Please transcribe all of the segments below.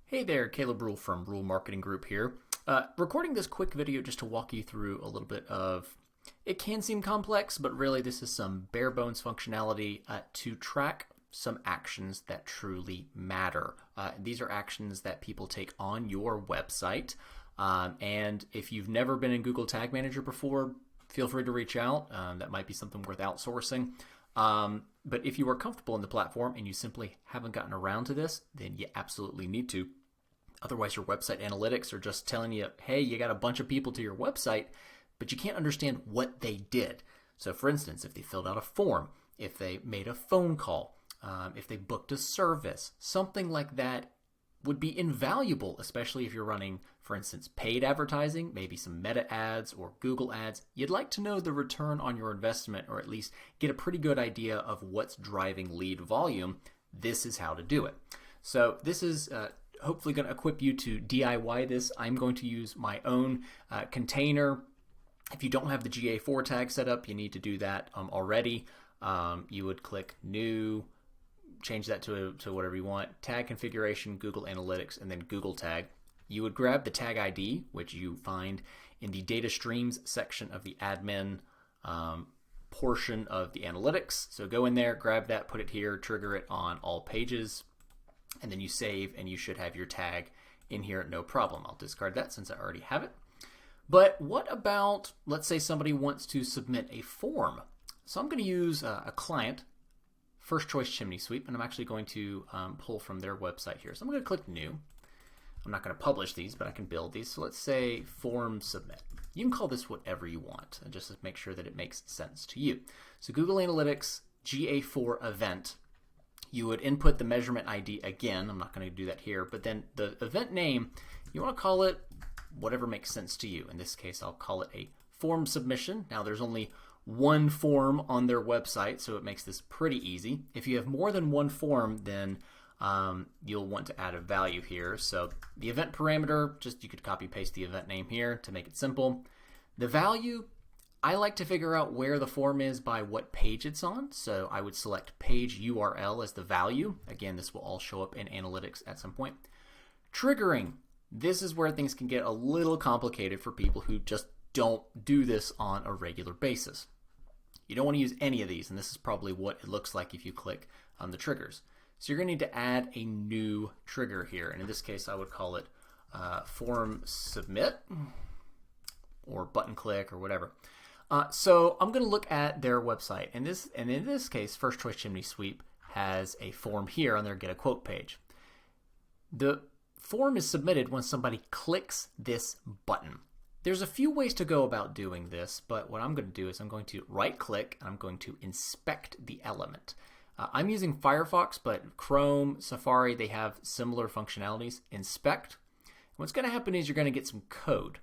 Hey there, Caleb Rule from Rule Marketing Group here. Recording this quick video just to walk you through a little bit of, it can seem complex, but really this is some bare bones functionality to track some actions that truly matter. These are actions that people take on your website. And if you've never been in Google Tag Manager before, feel free to reach out. That might be something worth outsourcing. But if you are comfortable in the platform and you simply haven't gotten around to this, then you absolutely need to. Otherwise, your website analytics are just telling you, hey, you got a bunch of people to your website, but you can't understand what they did. So for instance, if they filled out a form, if they made a phone call, if they booked a service, something like that would be invaluable, especially if you're running, for instance, paid advertising, maybe some Meta ads or Google ads. You'd like to know the return on your investment, or at least get a pretty good idea of what's driving lead volume. This is how to do it. So this is hopefully going to equip you to DIY this. I'm going to use my own container. If you don't have the GA4 tag set up, you need to do that already. You would click New, change that to whatever you want, tag configuration, Google Analytics, and then Google Tag. You would grab the tag ID, which you find in the data streams section of the admin portion of the analytics. So go in there, grab that, put it here, trigger it on all pages, and then you save, and you should have your tag in here, no problem. I'll discard that since I already have it. But what about, let's say somebody wants to submit a form. So I'm going to use a client, First Choice Chimney Sweep, and I'm actually going to pull from their website here. So I'm going to click New. I'm not going to publish these, but I can build these. So let's say Form Submit. You can call this whatever you want, and just to make sure that it makes sense to you. So Google Analytics GA4 event, you would input the measurement ID again. I'm not going to do that here, but then the event name, you want to call it whatever makes sense to you. In this case, I'll call it a form submission. Now there's only one form on their website, so it makes this pretty easy. If you have more than one form, then you'll want to add a value here. So the event parameter, just you could copy paste the event name here to make it simple. The value, I like to figure out where the form is by what page it's on. So I would select page URL as the value. Again, this will all show up in analytics at some point. Triggering, this is where things can get a little complicated for people who just don't do this on a regular basis. You don't want to use any of these, and this is probably what it looks like if you click on the triggers. So you're going to need to add a new trigger here, and in this case I would call it form submit or button click or whatever. So I'm going to look at their website, and in this case First Choice Chimney Sweep has a form here on their Get a Quote page. The form is submitted when somebody clicks this button. There's a few ways to go about doing this, but what I'm going to do is I'm going to right click and I'm going to inspect the element. I'm using Firefox, but Chrome, Safari, they have similar functionalities. Inspect. What's going to happen is you're going to get some code.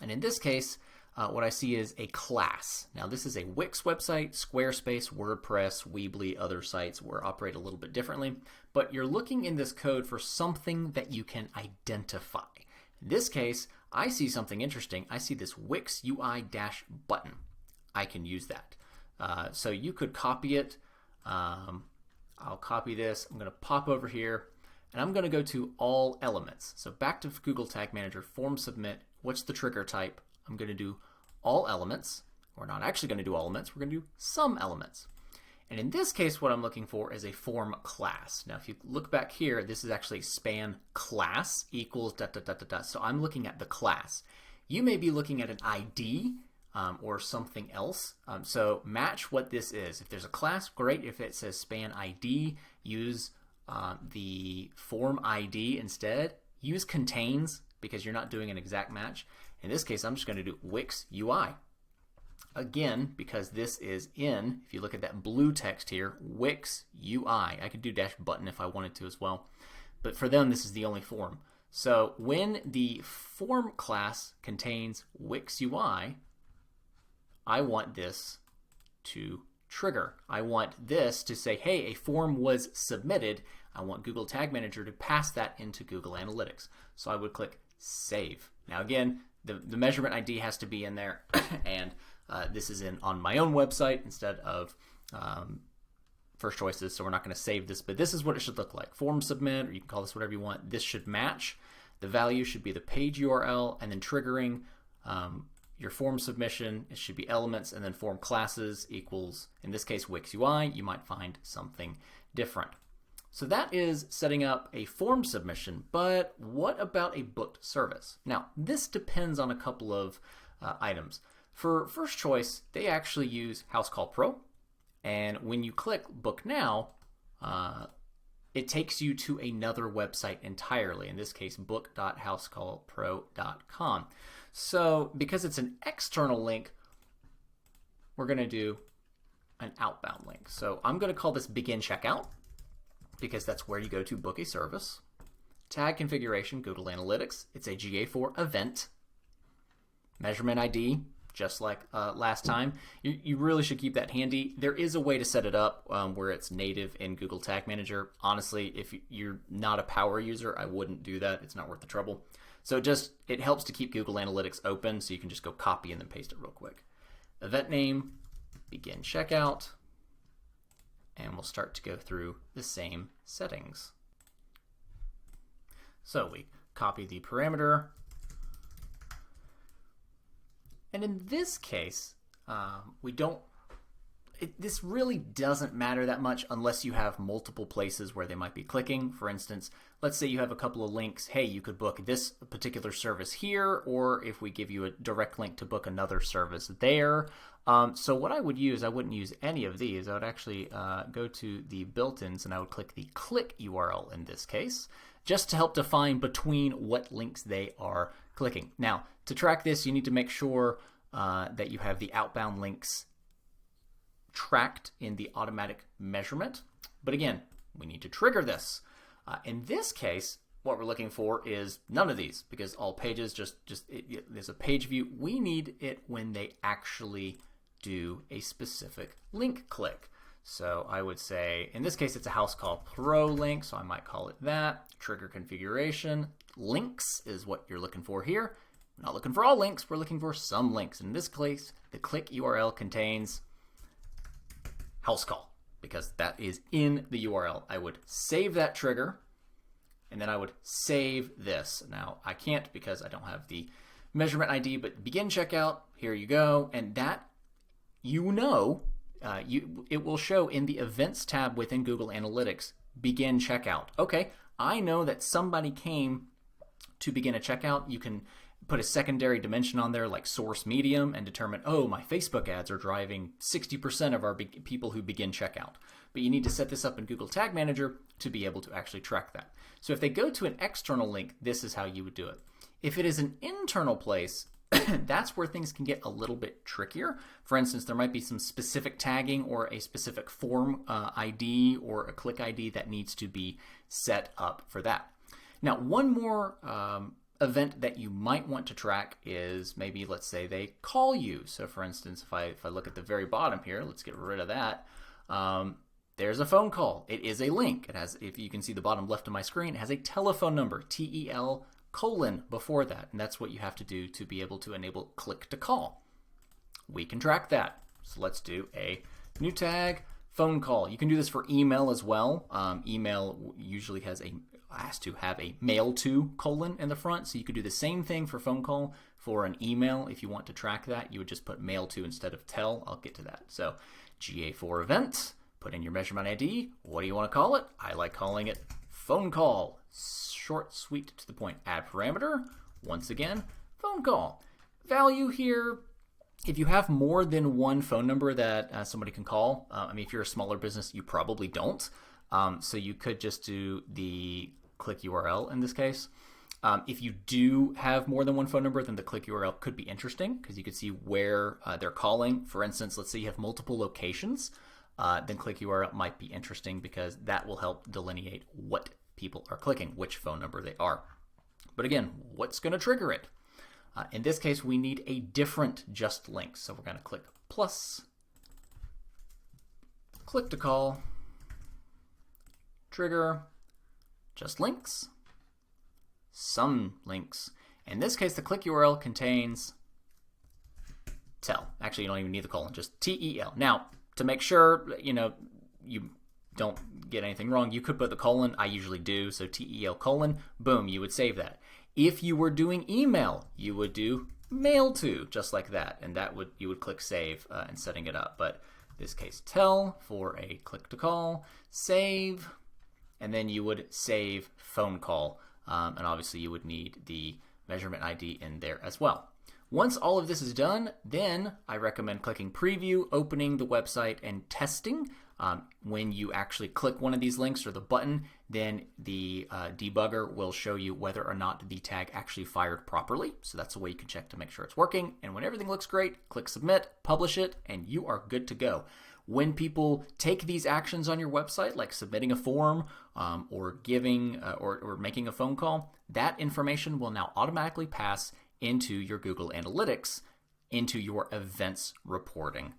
And in this case, what I see is a class. Now this is a Wix website, Squarespace, WordPress, Weebly, other sites will operate a little bit differently, but you're looking in this code for something that you can identify. In this case, I see something interesting. I see this Wix UI button. I can use that. So you could copy it. I'll copy this. I'm going to pop over here, and I'm going to go to all elements. So back to Google Tag Manager, form submit. What's the trigger type? I'm going to do all elements. We're not actually going to do all elements. We're going to do some elements. And in this case, what I'm looking for is a form class. Now, if you look back here, this is actually span class equals ... So I'm looking at the class. You may be looking at an ID or something else. So match what this is. If there's a class, great. If it says span ID, use the form ID instead. Use contains because you're not doing an exact match. In this case, I'm just going to do Wix UI. Again, because this is in, if you look at that blue text here, Wix UI. I could do dash button if I wanted to as well. But for them, this is the only form. So when the form class contains Wix UI, I want this to trigger. I want this to say, hey, a form was submitted. I want Google Tag Manager to pass that into Google Analytics. So I would click Save. Now again, the measurement ID has to be in there, and this is on my own website instead of first choices, so we're not going to save this, but this is what it should look like. Form submit, or you can call this whatever you want. This should match. The value should be the page URL, and then triggering your form submission, it should be elements, and then form classes equals, in this case, Wix UI. You might find something different. So that is setting up a form submission, but what about a booked service? Now, this depends on a couple of items. For first choice, they actually use Housecall Pro, and when you click Book Now, it takes you to another website entirely, in this case, book.housecallpro.com. So because it's an external link, we're going to do an outbound link. So I'm going to call this Begin Checkout, because that's where you go to book a service. Tag configuration, Google Analytics. It's a GA4 event. Measurement ID, just like last time. You really should keep that handy. There is a way to set it up where it's native in Google Tag Manager. Honestly, if you're not a power user, I wouldn't do that. It's not worth the trouble. So it helps to keep Google Analytics open, so you can just go copy and then paste it real quick. Event name, Begin Checkout, and we'll start to go through the same settings. So we copy the parameter, and in this case, this really doesn't matter that much unless you have multiple places where they might be clicking. For instance, let's say you have a couple of links. Hey, you could book this particular service here, or if we give you a direct link to book another service there. So what I would use, I wouldn't use any of these. I would actually go to the built-ins and I would click the click URL in this case, just to help define between what links they are clicking. Now, to track this, you need to make sure that you have the outbound links tracked in the automatic measurement. But again, we need to trigger this. In this case, what we're looking for is none of these, because all pages there's a page view. We need it when they actually do a specific link click. So I would say, in this case, it's a Housecall Pro link, so I might call it that. Trigger configuration. Links is what you're looking for here. We're not looking for all links, we're looking for some links. In this case, the click URL contains Housecall, because that is in the URL. I would save that trigger, and then I would save this. Now, I can't because I don't have the measurement ID, but Begin Checkout, here you go, and that, it will show in the Events tab within Google Analytics, Begin Checkout. Okay, I know that somebody came to begin a checkout. You can put a secondary dimension on there like source medium and determine, oh, my Facebook ads are driving 60% of our people who begin checkout. But you need to set this up in Google Tag Manager to be able to actually track that. So if they go to an external link, this is how you would do it. If it is an internal place, that's where things can get a little bit trickier. For instance, there might be some specific tagging or a specific form ID or a click ID that needs to be set up for that. Now, one more event that you might want to track is maybe, let's say they call you. So for instance, if I look at the very bottom here, let's get rid of that. There's a phone call. It is a link. It has, if you can see the bottom left of my screen, it has a telephone number, TEL : before that. And that's what you have to do to be able to enable click to call. We can track that. So let's do a new tag, phone call. You can do this for email as well. Email usually has to have a mail to : in the front. So you could do the same thing for phone call. For an email, if you want to track that, you would just put mail to instead of tel. I'll get to that. So GA4 event, put in your measurement ID. What do you want to call it? I like calling it phone call. Short, sweet, to the point. Add parameter. Once again, phone call. Value here, if you have more than one phone number that somebody can call, if you're a smaller business, you probably don't. So you could just do the click URL in this case. If you do have more than one phone number, then the click URL could be interesting because you could see where they're calling. For instance, let's say you have multiple locations, then click URL might be interesting because that will help delineate what people are clicking, which phone number they are. But again, what's going to trigger it? In this case, we need a different just link. So we're going to click plus, click to call, trigger, just links, some links. In this case, the click URL contains tel. Actually, you don't even need the colon, just TEL. Now, to make sure, you don't get anything wrong, you could put the colon. I usually do, so TEL colon, boom, you would save that. If you were doing email, you would do mail to, just like that, and you would click save and setting it up. But in this case, tel for a click to call, save, and then you would save phone call, and obviously you would need the measurement ID in there as well. Once all of this is done, then I recommend clicking preview, opening the website, and testing. When you actually click one of these links or the button, then the debugger will show you whether or not the tag actually fired properly. So that's a way you can check to make sure it's working. And when everything looks great, click submit, publish it, and you are good to go. When people take these actions on your website, like submitting a form or giving or making a phone call, that information will now automatically pass into your Google Analytics, into your events reporting.